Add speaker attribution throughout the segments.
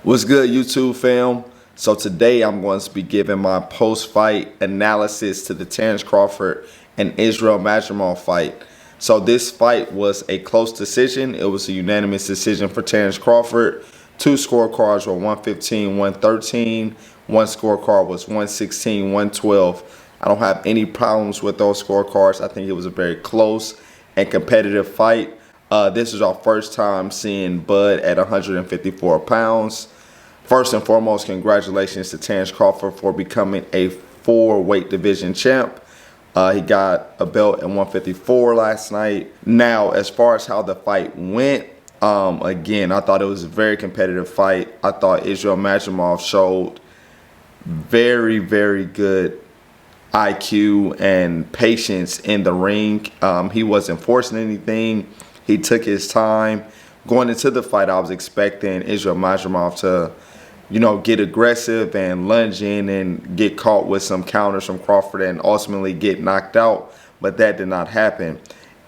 Speaker 1: What's good, YouTube fam? So today I'm going to be giving my post-fight analysis to the Terence Crawford and Israel Madrimov fight. So this fight was a close decision. It was a unanimous decision for Terence Crawford. Two scorecards were 115, 113. One scorecard was 116, 112. I don't have any problems with those scorecards. I think it was a very close and competitive fight. This is our first time seeing Bud at 154 pounds. First and foremost, congratulations to Terence Crawford for becoming a 4-weight division champ. He got a belt at 154 last night. Now, as far as how the fight went, again, I thought it was a very competitive fight. I thought Israel Madrimov showed very, very good IQ and patience in the ring. He wasn't forcing anything. He took his time. Going into the fight, I was expecting Israel Madrimov to, get aggressive and lunge in and get caught with some counters from Crawford and ultimately get knocked out. But that did not happen.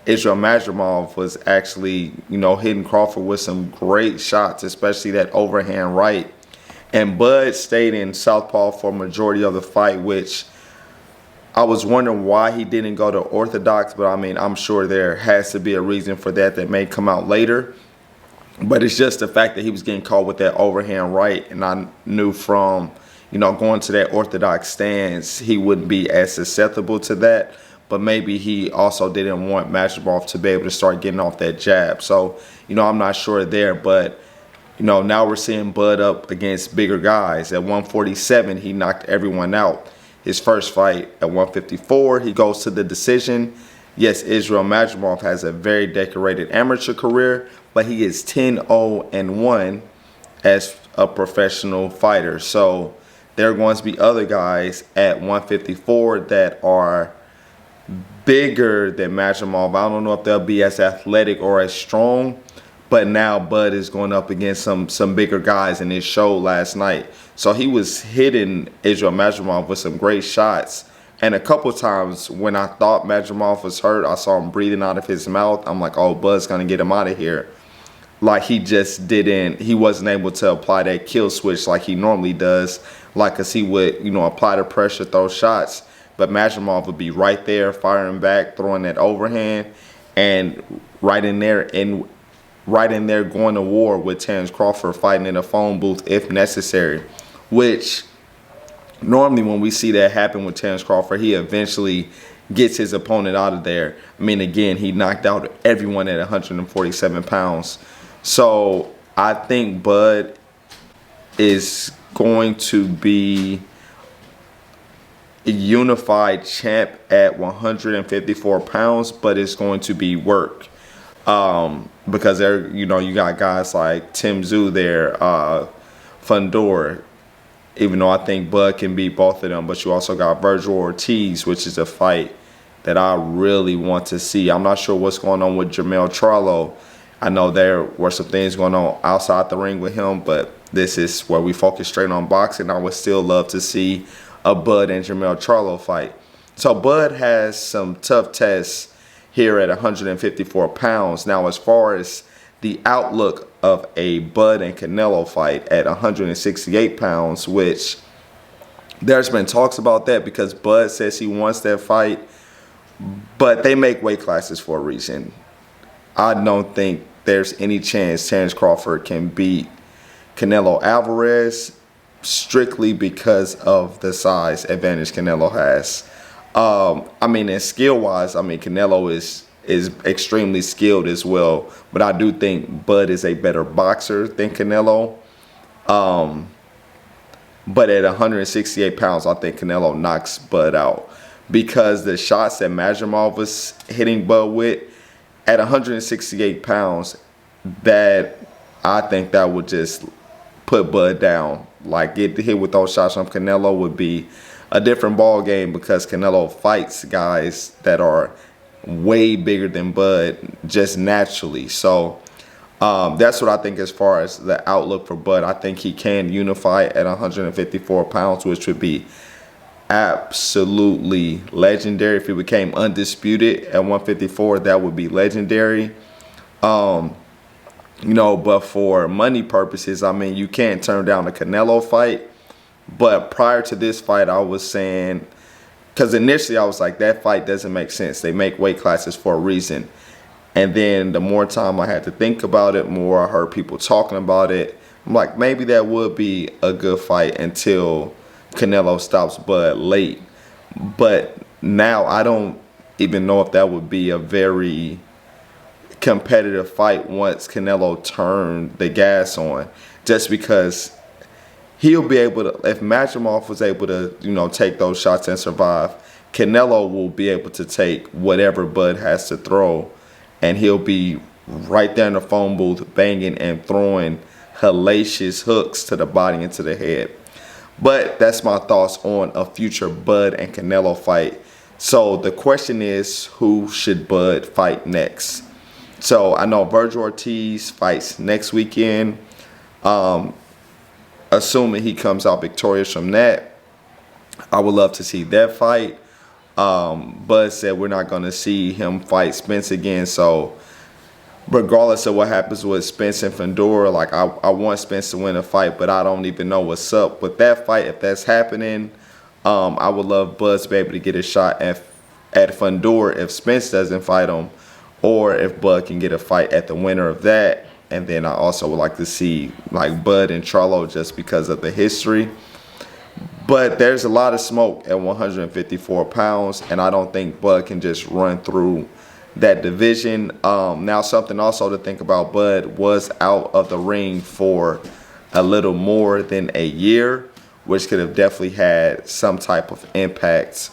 Speaker 1: Israel Madrimov was actually, hitting Crawford with some great shots, especially that overhand right. And Bud stayed in southpaw for a majority of the fight, which I was wondering why he didn't go to orthodox, but I'm sure there has to be a reason for that may come out later. But it's just the fact that he was getting caught with that overhand right, and I knew from, going to that orthodox stance, he wouldn't be as susceptible to that. But maybe he also didn't want Madrimov to be able to start getting off that jab. So, I'm not sure there, but now we're seeing Bud up against bigger guys. At 147, he knocked everyone out. His first fight at 154, he goes to the decision. Yes, Israel Madrimov has a very decorated amateur career, but he is 10-0-1 as a professional fighter. So there are going to be other guys at 154 that are bigger than Madrimov. I don't know if they'll be as athletic or as strong, but now Bud is going up against some bigger guys, and it showed last night. So he was hitting Israel Madrimov with some great shots. And a couple times when I thought Madrimov was hurt, I saw him breathing out of his mouth. I'm like, oh, Bud's going to get him out of here. Like he wasn't able to apply that kill switch like he normally does. Like, because he would, apply the pressure, throw shots. But Madrimov would be right there, firing back, throwing that overhand, and right in there going to war with Terence Crawford, fighting in a phone booth if necessary, which normally when we see that happen with Terence Crawford, he eventually gets his opponent out of there. Again, he knocked out everyone at 147 pounds. So I think Bud is going to be a unified champ at 154 pounds, but it's going to be work. Because there, you got guys like Tim Tszyu there, Fundor, even though I think Bud can beat both of them, but you also got Virgil Ortiz, which is a fight that I really want to see. I'm not sure what's going on with Jermell Charlo. I know there were some things going on outside the ring with him, but this is where we focus straight on boxing. I would still love to see a Bud and Jermell Charlo fight. So Bud has some tough tests here at 154 pounds. Now, as far as the outlook of a Bud and Canelo fight at 168 pounds, which there's been talks about that because Bud says he wants that fight, but they make weight classes for a reason. I don't think there's any chance Terence Crawford can beat Canelo Alvarez strictly because of the size advantage Canelo has. And skill-wise, Canelo is extremely skilled as well. But I do think Bud is a better boxer than Canelo. But at 168 pounds, I think Canelo knocks Bud out. Because the shots that Madrimov was hitting Bud with, at 168 pounds, that I think that would just put Bud down. Like, get hit with those shots from Canelo would be a different ball game because Canelo fights guys that are way bigger than Bud just naturally. So that's what I think as far as the outlook for Bud. I think he can unify at 154 pounds, which would be absolutely legendary. If he became undisputed at 154, that would be legendary. you know, but for money purposes, I mean, you can't turn down the Canelo fight. But prior to this fight, I was saying, because initially I was like, that fight doesn't make sense. They make weight classes for a reason. And then the more time I had to think about it, more I heard people talking about it. I'm like, maybe that would be a good fight until Canelo stops Bud late. But now I don't even know if that would be a very competitive fight once Canelo turned the gas on. Just because he'll be able to, if Madrimov was able to, you know, take those shots and survive, Canelo will be able to take whatever Bud has to throw, and he'll be right there in the phone booth banging and throwing hellacious hooks to the body and to the head. But that's my thoughts on a future Bud and Canelo fight. So the question is, who should Bud fight next? So I know Virgil Ortiz fights next weekend. Assuming he comes out victorious from that, I would love to see that fight. Bud said we're not going to see him fight Spence again. So regardless of what happens with Spence and Fedor, like I want Spence to win a fight, but I don't even know what's up with that fight. If that's happening, I would love Bud to be able to get a shot at Fedor if Spence doesn't fight him, or if Bud can get a fight at the winner of that. And then I also would like to see like Bud and Charlo just because of the history. But there's a lot of smoke at 154 pounds, and I don't think Bud can just run through that division. Now, something also to think about, Bud was out of the ring for a little more than a year, which could have definitely had some type of impact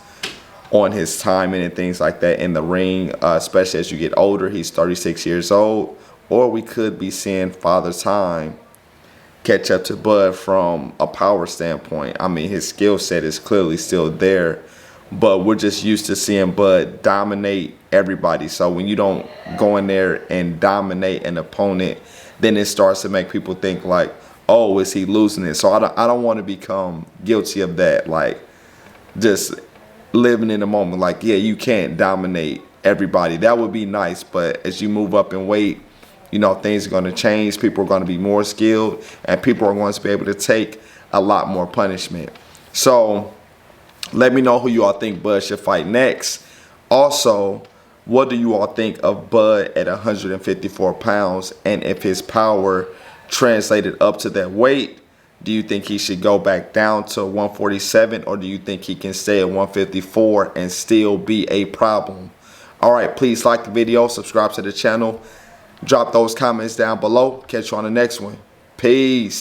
Speaker 1: on his timing and things like that in the ring, especially as you get older. He's 36 years old, or we could be seeing Father Time catch up to Bud from a power standpoint. I mean, his skill set is clearly still there, but we're just used to seeing Bud dominate everybody. So when you don't go in there and dominate an opponent, then it starts to make people think like, oh, is he losing it? So I don't want to become guilty of that, like just living in the moment. Like, yeah, you can't dominate everybody. That would be nice, but as you move up in weight, you know, things are going to change. People are going to be more skilled, and people are going to be able to take a lot more punishment. So let me know who you all think Bud should fight next. Also, what do you all think of Bud at 154 pounds? And if his power translated up to that weight, do you think he should go back down to 147, or do you think he can stay at 154 and still be a problem? All right, please like the video, subscribe to the channel. Drop those comments down below. Catch you on the next one. Peace.